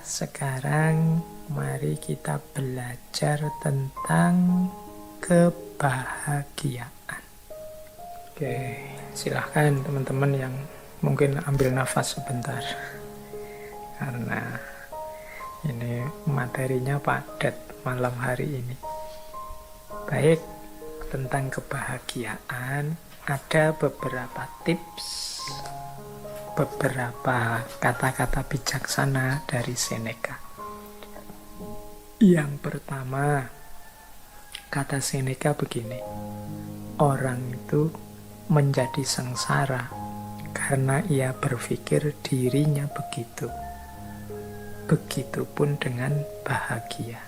Sekarang mari kita belajar tentang kebahagiaan. Oke, silahkan teman-teman yang mungkin ambil nafas sebentar. Karena ini materinya padat malam hari ini. Baik, tentang kebahagiaan ada beberapa tips, beberapa kata-kata bijaksana dari Seneca. Yang pertama, kata Seneca begini, orang itu menjadi sengsara karena ia berpikir dirinya begitu. Begitupun dengan bahagia.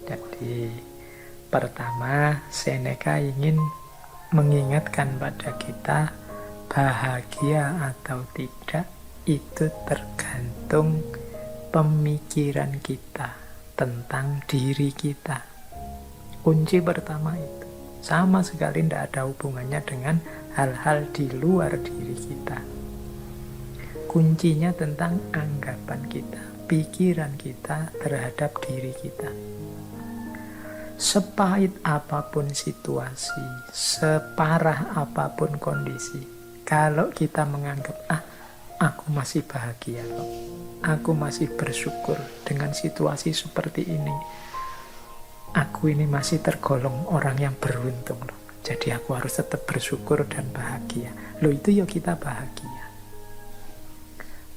Jadi, pertama, Seneca ingin mengingatkan pada kita, bahagia atau tidak itu tergantung pemikiran kita tentang diri kita. Kunci pertama itu sama sekali tidak ada hubungannya dengan hal-hal di luar diri kita. Kuncinya tentang anggapan kita, pikiran kita terhadap diri kita. Sepahit apapun situasi, separah apapun kondisi, kalau kita menganggap, aku masih bahagia kok, aku masih bersyukur dengan situasi seperti ini, aku ini masih tergolong orang yang beruntung loh, jadi aku harus tetap bersyukur dan bahagia. Loh, itu ya kita bahagia.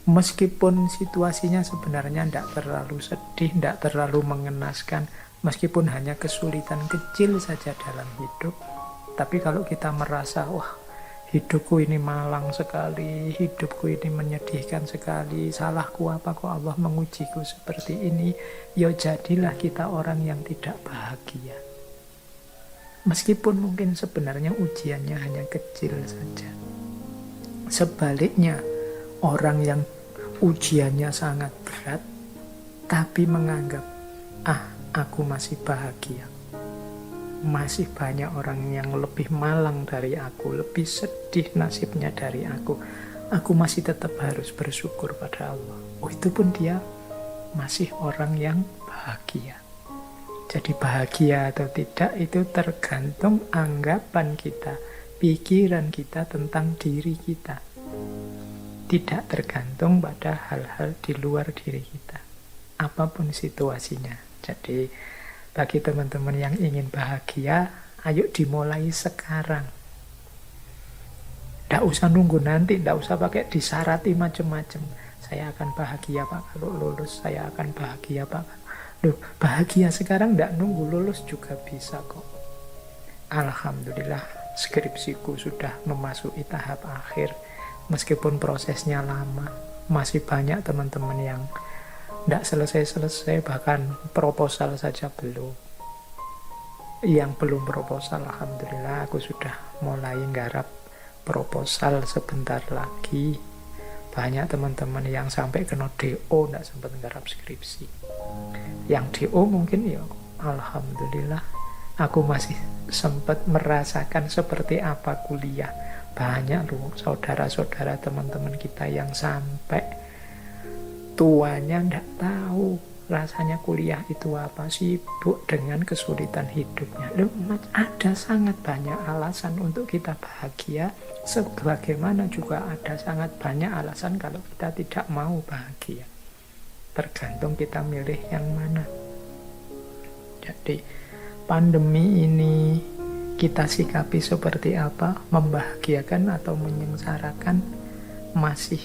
Meskipun situasinya sebenarnya tidak terlalu sedih, tidak terlalu mengenaskan, meskipun hanya kesulitan kecil saja dalam hidup, tapi kalau kita merasa, wah, hidupku ini malang sekali, hidupku ini menyedihkan sekali, salahku apa kok Allah mengujiku seperti ini, ya jadilah kita orang yang tidak bahagia. Meskipun mungkin sebenarnya ujiannya hanya kecil saja. Sebaliknya, orang yang ujiannya sangat berat, tapi menganggap, aku masih bahagia. Masih banyak orang yang lebih malang dari aku, lebih sedih nasibnya dari aku. Aku masih tetap harus bersyukur pada Allah. Itu pun dia masih orang yang bahagia. Jadi bahagia atau tidak itu tergantung anggapan kita, pikiran kita tentang diri kita. Tidak tergantung pada hal-hal di luar diri kita, apapun situasinya. Jadi bagi teman-teman yang ingin bahagia, ayo dimulai sekarang. Tidak usah nunggu nanti, tidak usah pakai disarati macam-macam. Saya akan bahagia Pak kalau lulus, saya akan bahagia Pak. Loh, bahagia sekarang tidak nunggu lulus juga bisa kok. Alhamdulillah, skripsiku sudah memasuki tahap akhir. Meskipun prosesnya lama, masih banyak teman-teman yang tidak selesai-selesai, bahkan proposal saja belum. Yang belum proposal, alhamdulillah aku sudah mulai nggarap proposal sebentar lagi. Banyak teman-teman yang sampai kena DO tidak sempat nggarap skripsi. Yang DO mungkin ya alhamdulillah aku masih sempat merasakan seperti apa kuliah. Banyak loh saudara-saudara teman-teman kita yang sampai tuanya tidak tahu rasanya kuliah itu apa, sibuk dengan kesulitan hidupnya. Loh, ada sangat banyak alasan untuk kita bahagia, sebagaimana juga ada sangat banyak alasan kalau kita tidak mau bahagia. Tergantung kita milih yang mana. Jadi pandemi ini kita sikapi seperti apa, membahagiakan atau menyengsarakan, masih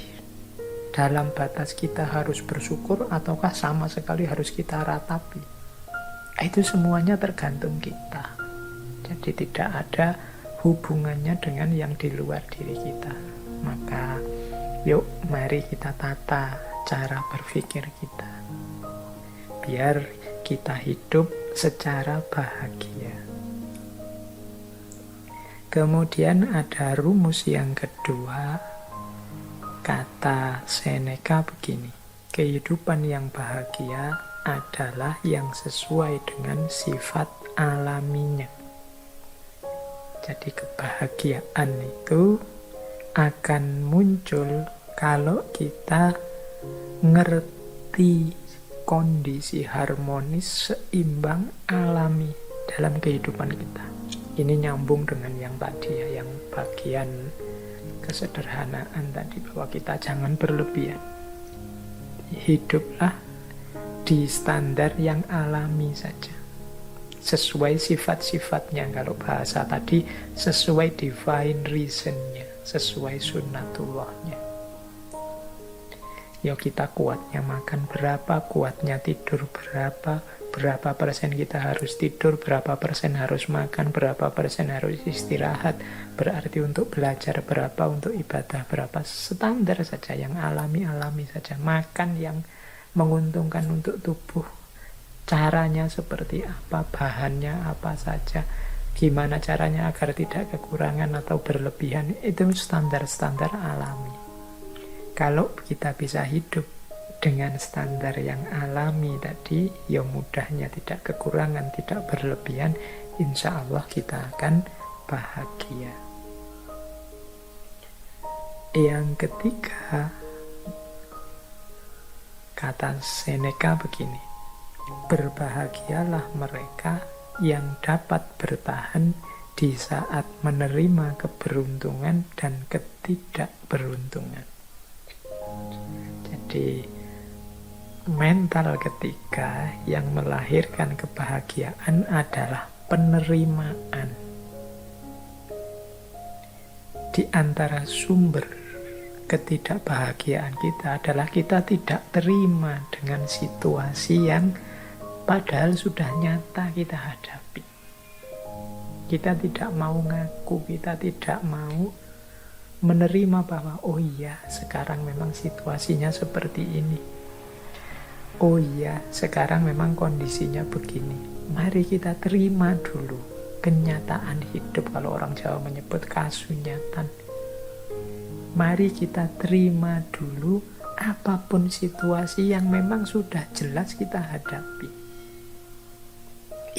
dalam batas kita harus bersyukur ataukah sama sekali harus kita ratapi. Itu semuanya tergantung kita. Jadi tidak ada hubungannya dengan yang di luar diri kita. Maka yuk mari kita tata cara berpikir kita, biar kita hidup secara bahagia. Kemudian ada rumus yang kedua, kata Seneca begini, kehidupan yang bahagia adalah yang sesuai dengan sifat alaminya. Jadi kebahagiaan itu akan muncul kalau kita ngerti kondisi harmonis, seimbang, alami dalam kehidupan kita. Ini nyambung dengan yang tadi ya, yang bagian kesederhanaan tadi, bahwa kita jangan berlebihan. Hiduplah di standar yang alami saja, sesuai sifat-sifatnya. Kalau bahasa tadi, sesuai divine reason-nya, sesuai sunnatullahnya. Ya kita kuatnya makan berapa, kuatnya tidur berapa persen kita harus tidur, berapa persen harus makan, berapa persen harus istirahat. Berarti untuk belajar berapa, untuk ibadah berapa. Standar saja, yang alami-alami saja. Makan yang menguntungkan untuk tubuh, caranya seperti apa, bahannya apa saja, gimana caranya agar tidak kekurangan atau berlebihan. Itu standar-standar alami. Kalau kita bisa hidup dengan standar yang alami tadi, ya mudahnya tidak kekurangan, tidak berlebihan, insya Allah kita akan bahagia. Yang ketiga, kata Seneca begini, berbahagialah mereka yang dapat bertahan di saat menerima keberuntungan dan ketidakberuntungan. Jadi mental ketiga yang melahirkan kebahagiaan adalah penerimaan. Di antara sumber ketidakbahagiaan kita adalah kita tidak terima dengan situasi yang padahal sudah nyata kita hadapi. Kita tidak mau ngaku, kita tidak mau menerima bahwa oh iya, sekarang memang situasinya seperti ini. Oh iya, sekarang memang kondisinya begini. Mari kita terima dulu kenyataan hidup, kalau orang Jawa menyebut kasunyatan. Mari kita terima dulu apapun situasi yang memang sudah jelas kita hadapi.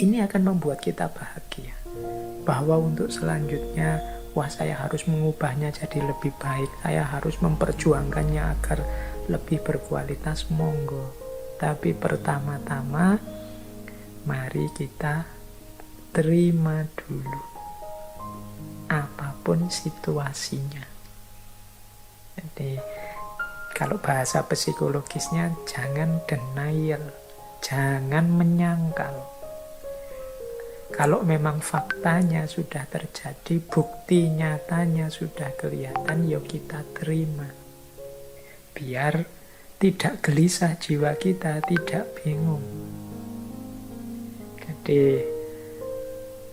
Ini akan membuat kita bahagia. Bahwa untuk selanjutnya, wah saya harus mengubahnya jadi lebih baik, saya harus memperjuangkannya agar lebih berkualitas, monggo. Tapi pertama-tama, mari kita terima dulu apapun situasinya. Jadi kalau bahasa psikologisnya, jangan denial, jangan menyangkal. Kalau memang faktanya sudah terjadi, bukti nyatanya sudah kelihatan, yuk kita terima. Biar tidak gelisah jiwa kita, tidak bingung. Jadi,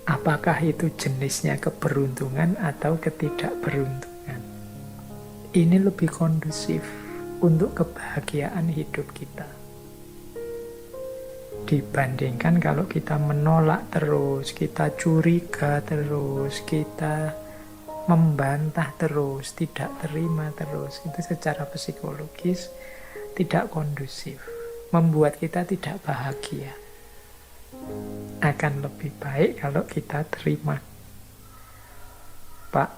apakah itu jenisnya keberuntungan atau ketidakberuntungan? Ini lebih kondusif untuk kebahagiaan hidup kita. Dibandingkan kalau kita menolak terus, kita curiga terus, kita membantah terus, tidak terima terus. Itu secara psikologis tidak kondusif, membuat kita tidak bahagia. Akan lebih baik kalau kita terima. Pak,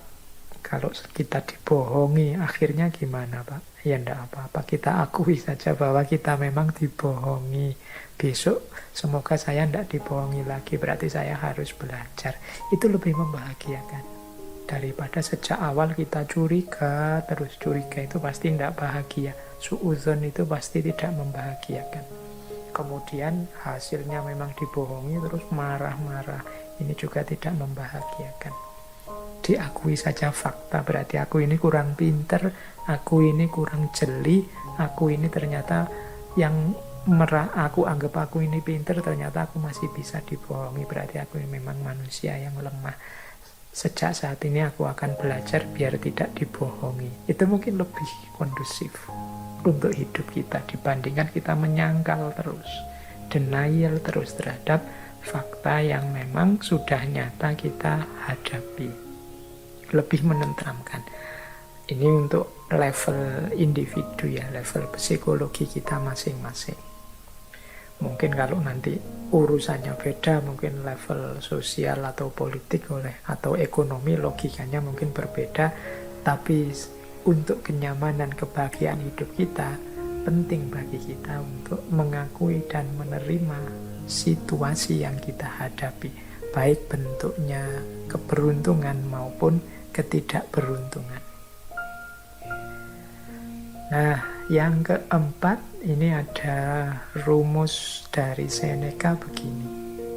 kalau kita dibohongi, akhirnya gimana Pak? Ya enggak apa-apa, kita akui saja bahwa kita memang dibohongi. Besok semoga saya enggak dibohongi lagi, berarti saya harus belajar. Itu lebih membahagiakan daripada sejak awal kita curiga terus. Curiga itu pasti enggak bahagia, suudzon itu pasti tidak membahagiakan. Kemudian hasilnya memang dibohongi terus marah-marah, ini juga tidak membahagiakan. Diakui saja fakta, berarti aku ini kurang pinter, aku ini kurang jeli, aku ini ternyata yang aku anggap aku ini pinter, ternyata aku masih bisa dibohongi, berarti aku ini memang manusia yang lemah. Sejak saat ini aku akan belajar biar tidak dibohongi. Itu mungkin lebih kondusif untuk hidup kita dibandingkan kita menyangkal terus, denial terus terhadap fakta yang memang sudah nyata kita hadapi. Lebih menenteramkan. Ini untuk level individu ya, level psikologi kita masing-masing. Mungkin kalau nanti urusannya beda, mungkin level sosial atau politik atau ekonomi logikanya mungkin berbeda, tapi untuk kenyamanan kebahagiaan hidup kita, penting bagi kita untuk mengakui dan menerima situasi yang kita hadapi, baik bentuknya keberuntungan maupun ketidakberuntungan. Nah, yang keempat, ini ada rumus dari Seneca begini.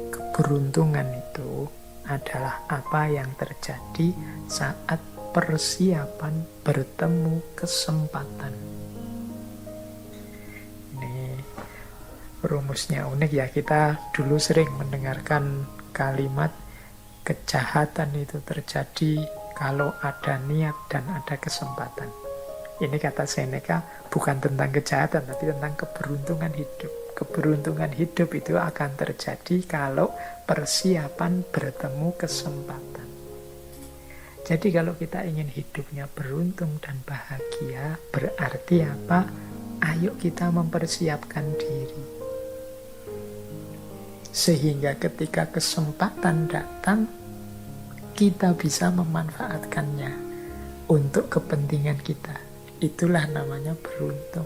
Keberuntungan itu adalah apa yang terjadi saat persiapan bertemu kesempatan. Ini rumusnya unik ya, kita dulu sering mendengarkan kalimat kejahatan itu terjadi kalau ada niat dan ada kesempatan. Ini kata Seneca bukan tentang kejahatan, tapi tentang keberuntungan hidup. Keberuntungan hidup itu akan terjadi kalau persiapan bertemu kesempatan. Jadi kalau kita ingin hidupnya beruntung dan bahagia, berarti apa? Ayo kita mempersiapkan diri. Sehingga ketika kesempatan datang, kita bisa memanfaatkannya untuk kepentingan kita. Itulah namanya beruntung.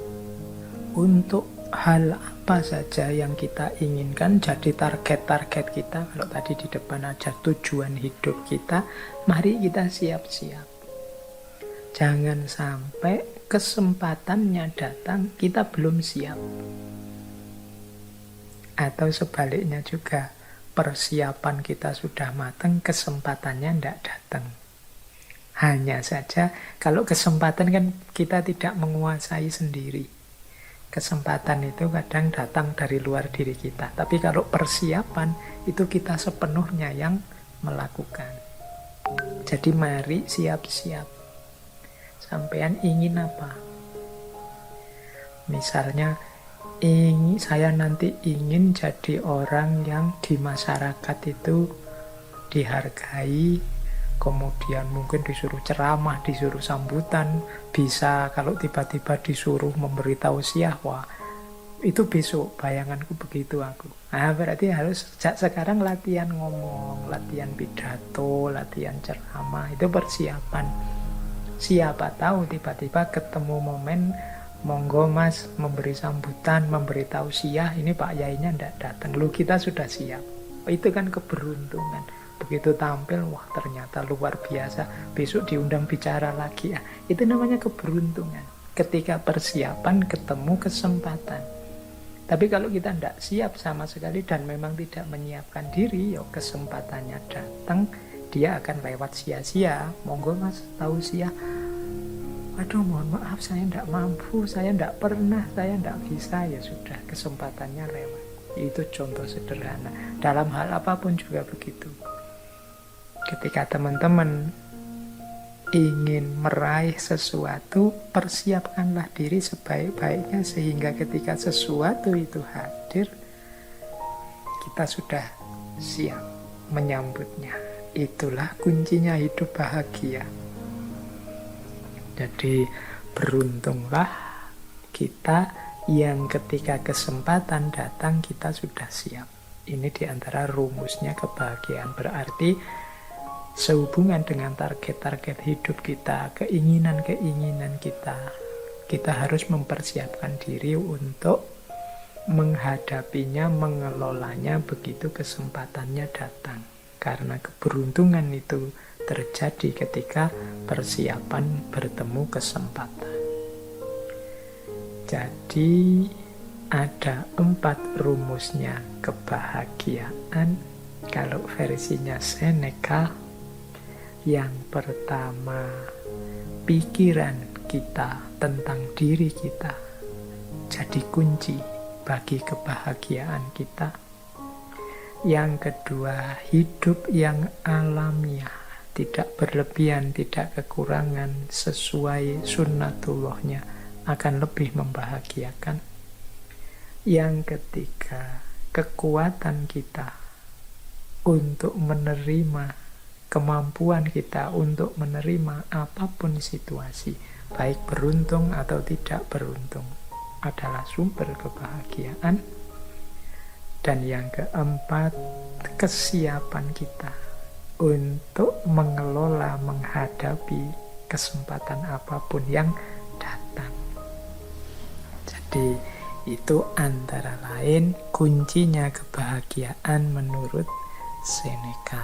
Untuk hal apa saja yang kita inginkan jadi target-target kita, kalau tadi di depan aja tujuan hidup kita, mari kita siap-siap. Jangan sampai kesempatannya datang, kita belum siap. Atau sebaliknya juga, persiapan kita sudah matang, kesempatannya tidak datang. Hanya saja, kalau kesempatan kan kita tidak menguasai sendiri. Kesempatan itu kadang datang dari luar diri kita. Tapi kalau persiapan, itu kita sepenuhnya yang melakukan. Jadi mari siap-siap. Sampean ingin apa? Misalnya, saya nanti ingin jadi orang yang di masyarakat itu dihargai, kemudian mungkin disuruh ceramah, disuruh sambutan, bisa kalau tiba-tiba disuruh memberi tausiah, wah itu besok bayanganku begitu aku. Nah berarti harus sejak sekarang latihan ngomong, latihan pidato, latihan ceramah, itu persiapan. Siapa tahu tiba-tiba ketemu momen, monggo mas memberi sambutan, memberi tausiah, ini Pak Yainya tidak datang, lu kita sudah siap. Itu kan keberuntungan. Begitu tampil, wah ternyata luar biasa, besok diundang bicara lagi. Ya, itu namanya keberuntungan. Ketika persiapan ketemu kesempatan. Tapi kalau kita tidak siap sama sekali dan memang tidak menyiapkan diri, ya kesempatannya datang, dia akan lewat sia-sia. Monggo mas tausiah. Aduh mohon maaf saya tidak mampu, saya tidak pernah, saya tidak bisa. Ya sudah, kesempatannya lewat. Itu contoh sederhana. Dalam hal apapun juga begitu. Ketika teman-teman ingin meraih sesuatu, persiapkanlah diri sebaik-baiknya sehingga ketika sesuatu itu hadir, kita sudah siap menyambutnya. Itulah kuncinya hidup bahagia. Jadi beruntunglah kita yang ketika kesempatan datang kita sudah siap. Ini diantara rumusnya kebahagiaan. Berarti sehubungan dengan target-target hidup kita, keinginan-keinginan kita, kita harus mempersiapkan diri untuk menghadapinya, mengelolanya begitu kesempatannya datang. Karena keberuntungan itu terjadi ketika persiapan bertemu kesempatan. Jadi ada 4 rumusnya kebahagiaan. Kalau versinya Seneca, yang pertama, pikiran kita tentang diri kita jadi kunci bagi kebahagiaan kita. Yang kedua, hidup yang alamiah, tidak berlebihan, tidak kekurangan, sesuai sunnatullahnya akan lebih membahagiakan. Yang ketiga, kekuatan kita untuk menerima, kemampuan kita untuk menerima apapun situasi, baik beruntung atau tidak beruntung, adalah sumber kebahagiaan. Dan yang keempat, kesiapan kita untuk mengelola, menghadapi kesempatan apapun yang datang. Jadi itu antara lain kuncinya kebahagiaan menurut Seneca.